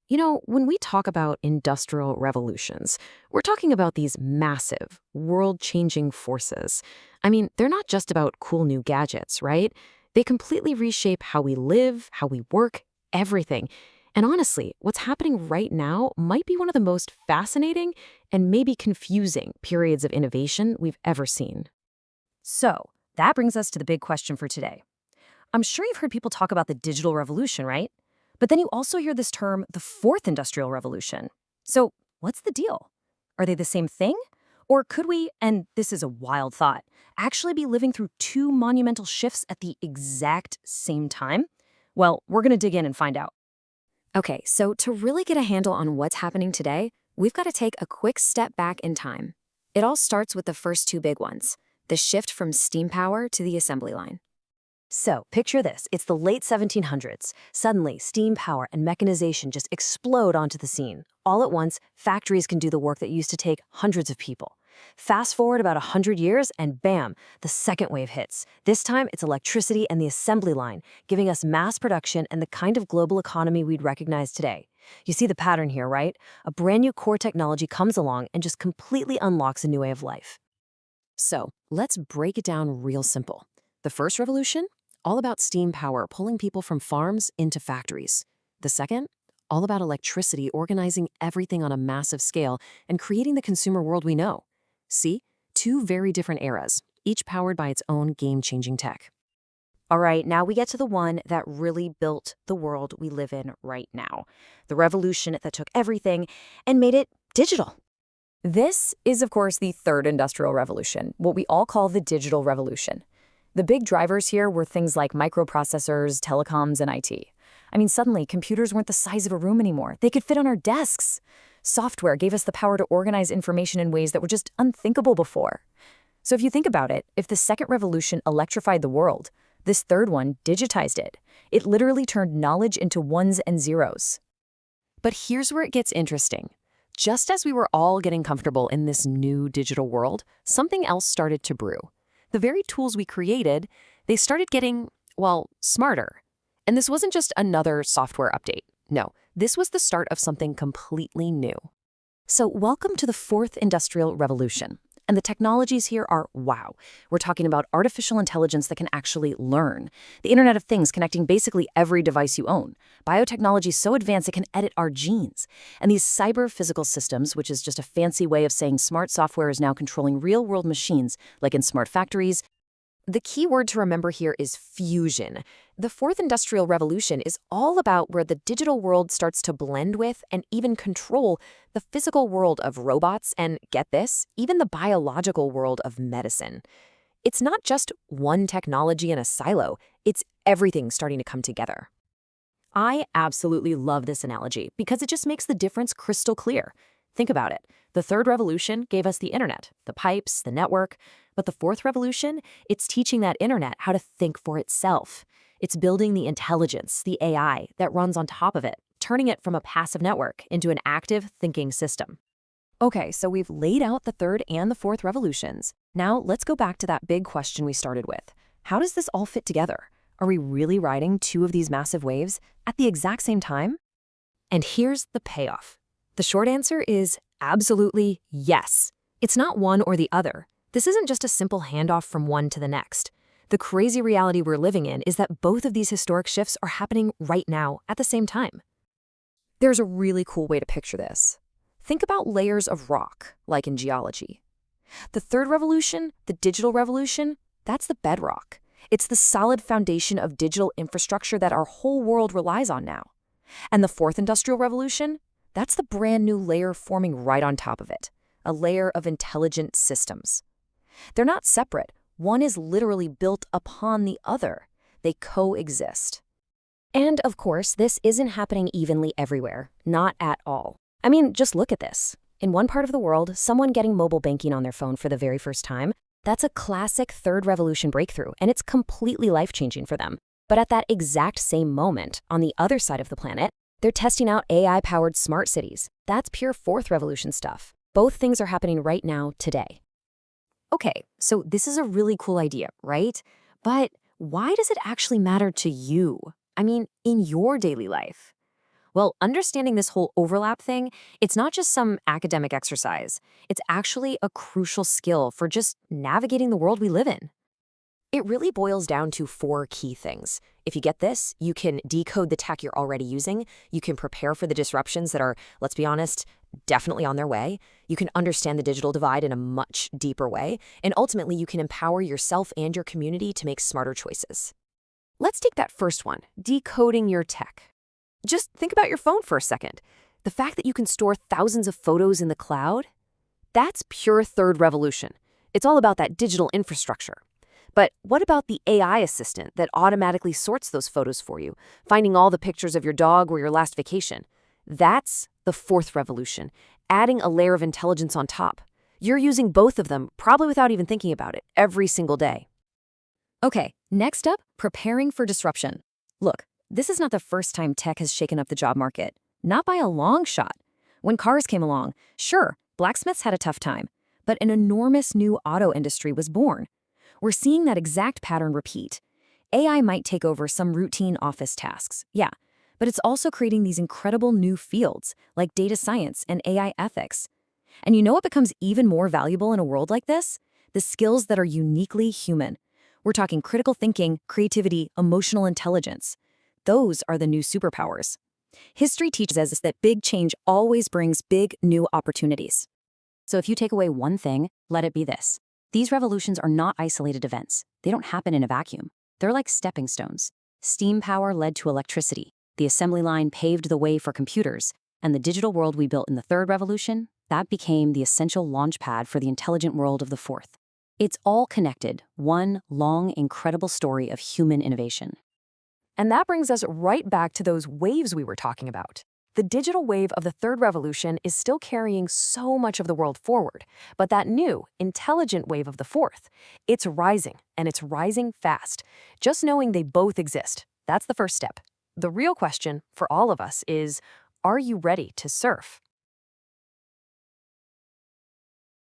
When we talk about industrial revolutions, we're talking about these massive, world-changing forces. They're not just about cool new gadgets, right? They completely reshape how we live, how we work, everything. And honestly, what's happening right now might be one of the most fascinating and maybe confusing periods of innovation we've ever seen. So, that brings us to the big question for today. I'm sure you've heard people talk about the digital revolution, right? But then you also hear this term, the fourth industrial revolution. So, what's the deal? Are they the same thing? Or could we, and this is a wild thought, actually be living through two monumental shifts at the exact same time? Well, we're going to dig in and find out. Okay, so to really get a handle on what's happening today, we've got to take a quick step back in time. It all starts with the first two big ones, the shift from steam power to the assembly line. So, picture this. It's the late 1700s. Suddenly, steam power and mechanization just explode onto the scene. All at once, factories can do the work that used to take hundreds of people. Fast forward about 100 years, and bam, the second wave hits. This time, it's electricity and the assembly line, giving us mass production and the kind of global economy we'd recognize today. You see the pattern here, right? A brand new core technology comes along and just completely unlocks a new way of life. So, let's break it down real simple. The first revolution, all about steam power pulling people from farms into factories. The second, all about electricity organizing everything on a massive scale and creating the consumer world we know. See, two very different eras, each powered by its own game-changing tech. All right, now we get to the one that really built the world we live in right now. The revolution that took everything and made it digital. This is, of course, the third industrial revolution, what we all call the digital revolution. The big drivers here were things like microprocessors, telecoms, and IT. Suddenly, computers weren't the size of a room anymore. They could fit on our desks. Software gave us the power to organize information in ways that were just unthinkable before. So if you think about it, if the second revolution electrified the world, this third one digitized it. It literally turned knowledge into ones and zeros. But here's where it gets interesting. Just as we were all getting comfortable in this new digital world, something else started to brew. The very tools we created, they started getting, well, smarter. And this wasn't just another software update. No, this was the start of something completely new. So welcome to the fourth industrial revolution. And the technologies here are wow. We're talking about artificial intelligence that can actually learn. The Internet of Things connecting basically every device you own. Biotechnology so advanced it can edit our genes. And these cyber-physical systems, which is just a fancy way of saying smart software is now controlling real-world machines, like in smart factories. The key word to remember here is fusion. The fourth industrial revolution is all about where the digital world starts to blend with and even control the physical world of robots and, get this, even the biological world of medicine. It's not just one technology in a silo, it's everything starting to come together. I absolutely love this analogy because it just makes the difference crystal clear. Think about it. The third revolution gave us the internet, the pipes, the network. But the fourth revolution, it's teaching that internet how to think for itself. It's building the intelligence, the AI, that runs on top of it, turning it from a passive network into an active thinking system. Okay, so we've laid out the third and the fourth revolutions. Now let's go back to that big question we started with. How does this all fit together? Are we really riding two of these massive waves at the exact same time? And here's the payoff. The short answer is absolutely yes. It's not one or the other. This isn't just a simple handoff from one to the next. The crazy reality we're living in is that both of these historic shifts are happening right now at the same time. There's a really cool way to picture this. Think about layers of rock, like in geology. The third revolution, the digital revolution, that's the bedrock. It's the solid foundation of digital infrastructure that our whole world relies on now. And the fourth industrial revolution, that's the brand new layer forming right on top of it, a layer of intelligent systems. They're not separate. One is literally built upon the other. They coexist. And of course, this isn't happening evenly everywhere. Not at all. Just look at this. In one part of the world, someone getting mobile banking on their phone for the very first time, that's a classic third revolution breakthrough, and it's completely life-changing for them. But at that exact same moment, on the other side of the planet, they're testing out AI-powered smart cities. That's pure fourth revolution stuff. Both things are happening right now, today. Okay, so this is a really cool idea, right? But why does it actually matter to you? In your daily life? Well, understanding this whole overlap thing, it's not just some academic exercise. It's actually a crucial skill for just navigating the world we live in. It really boils down to four key things. If you get this, you can decode the tech you're already using, you can prepare for the disruptions that are, let's be honest, definitely on their way, you can understand the digital divide in a much deeper way, and ultimately you can empower yourself and your community to make smarter choices. Let's take that first one, decoding your tech. Just think about your phone for a second. The fact that you can store thousands of photos in the cloud, that's pure third revolution. It's all about that digital infrastructure. But what about the AI assistant that automatically sorts those photos for you, finding all the pictures of your dog or your last vacation? That's the fourth revolution, adding a layer of intelligence on top. You're using both of them, probably without even thinking about it, every single day. Okay, next up, preparing for disruption. Look, this is not the first time tech has shaken up the job market. Not by a long shot. When cars came along, sure, blacksmiths had a tough time, but an enormous new auto industry was born. We're seeing that exact pattern repeat. AI might take over some routine office tasks, yeah, but it's also creating these incredible new fields like data science and AI ethics. And you know what becomes even more valuable in a world like this? The skills that are uniquely human. We're talking critical thinking, creativity, emotional intelligence. Those are the new superpowers. History teaches us that big change always brings big new opportunities. So if you take away one thing, let it be this. These revolutions are not isolated events. They don't happen in a vacuum. They're like stepping stones. Steam power led to electricity. The assembly line paved the way for computers. And the digital world we built in the third revolution, that became the essential launchpad for the intelligent world of the fourth. It's all connected, one long, incredible story of human innovation. And that brings us right back to those waves we were talking about. The digital wave of the third revolution is still carrying so much of the world forward, but that new, intelligent wave of the fourth, it's rising, and it's rising fast. Just knowing they both exist, that's the first step. The real question for all of us is, are you ready to surf?